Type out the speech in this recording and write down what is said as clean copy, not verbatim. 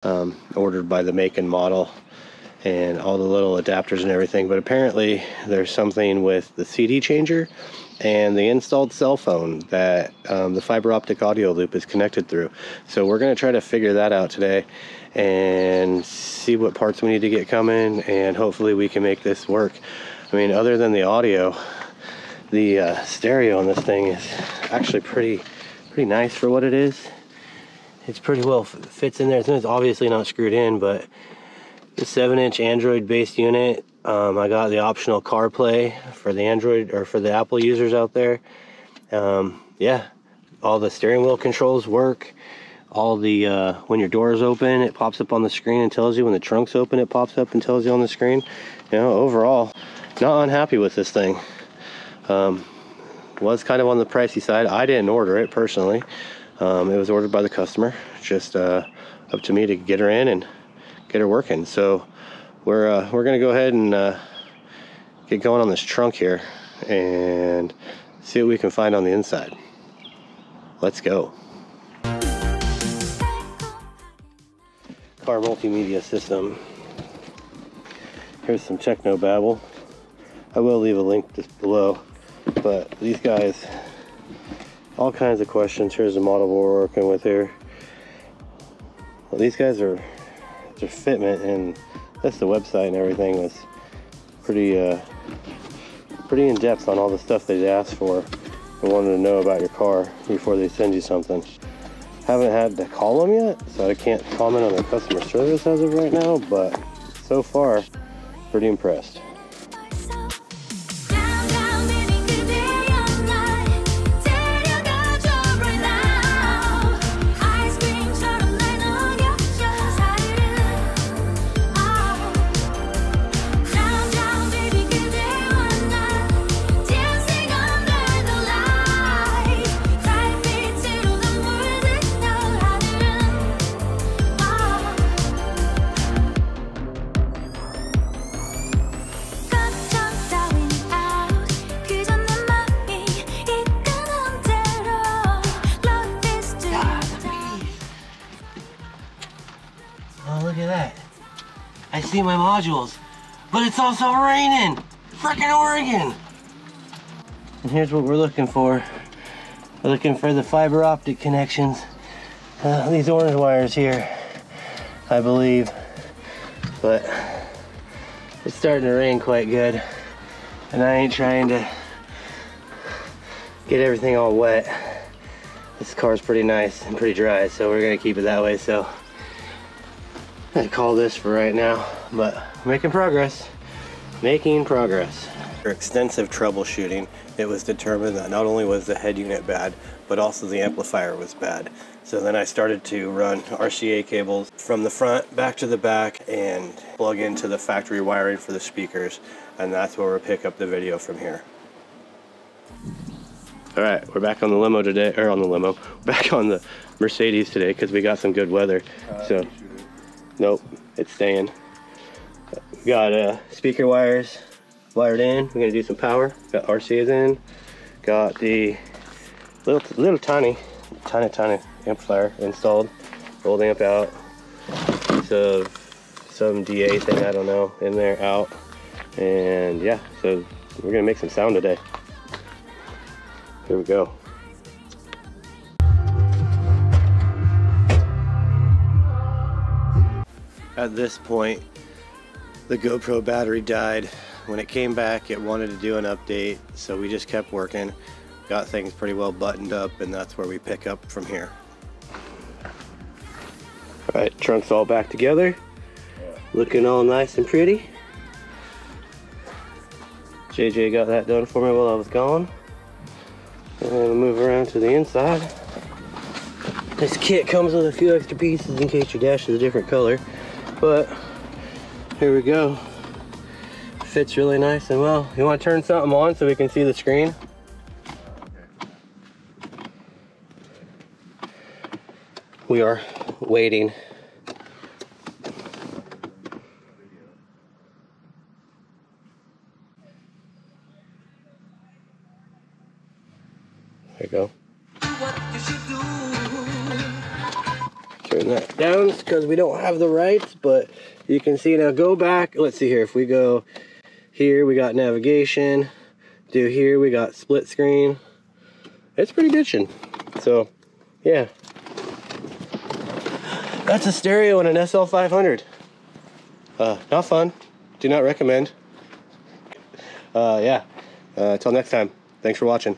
ordered by the make and model and all the little adapters and everything, but apparently there's something with the CD changer and the installed cell phone that the fiber optic audio loop is connected through. So we're going to try to figure that out today and see what parts we need to get coming, and hopefully we can make this work. I mean, other than the audio, the stereo on this thing is actually pretty nice for what it is. It's pretty well fits in there. It's obviously not screwed in, but the 7-inch Android based unit. I got the optional CarPlay for the Android or for the Apple users out there. Yeah, all the steering wheel controls work. All the when your door is open, it pops up on the screen and tells you. When the trunk's open, it pops up and tells you on the screen. You know, overall, not unhappy with this thing. Was kind of on the pricey side. I didn't order it personally. It was ordered by the customer. Just up to me to get her in and get her working. So we're gonna go ahead and get going on this trunk here and see what we can find on the inside. Let's go. Car multimedia system. Here's some techno babble. I will leave a link just below, but these guys, all kinds of questions. Here's the model we're working with here. Well, these guys are their fitment, and that's the website and everything was pretty in depth on all the stuff they asked for and wanted to know about your car before they send you something. Haven't had to call them yet, so I can't comment on their customer service as of right now, but so far, pretty impressed. Look at that. I see my modules, but it's also raining. Frickin' Oregon. And here's what we're looking for. We're looking for the fiber optic connections. These orange wires here, I believe. But it's starting to rain quite good. And I ain't trying to get everything all wet. This car's pretty nice and pretty dry, so we're gonna keep it that way. So I call this for right now, but making progress. For extensive troubleshooting, it was determined that not only was the head unit bad, but also the amplifier was bad. So then I started to run RCA cables from the front back to the back and plug into the factory wiring for the speakers, and that's where we'll pick up the video from here. All right, we're back on the limo today, or on the limo, back on the Mercedes today because we got some good weather. So. Nope, it's staying. Got speaker wires wired in. We're gonna do some power. Got RCAs in. Got the little tiny amplifier installed. Rolled amp out. So some DA thing, I don't know, in there, out. And yeah, so we're gonna make some sound today. Here we go. At this point, the GoPro battery died. When it came back, it wanted to do an update, so we just kept working, got things pretty well buttoned up, and that's where we pick up from here. All right, trunk's all back together, looking all nice and pretty. JJ got that done for me while I was gone. I'm gonna move around to the inside. This kit comes with a few extra pieces in case your dash is a different color. But here we go. Fits really nice and well. You want to turn something on so we can see the screen? We are waiting. There you go. Turn that down because we don't have the rights, but you can see now. Go back. Let's see here. If we go here, we got navigation. Do here, we got split screen. It's pretty bitchin'. So, yeah. That's a stereo and an SL500. Not fun. Do not recommend. Yeah. Until next time. Thanks for watching.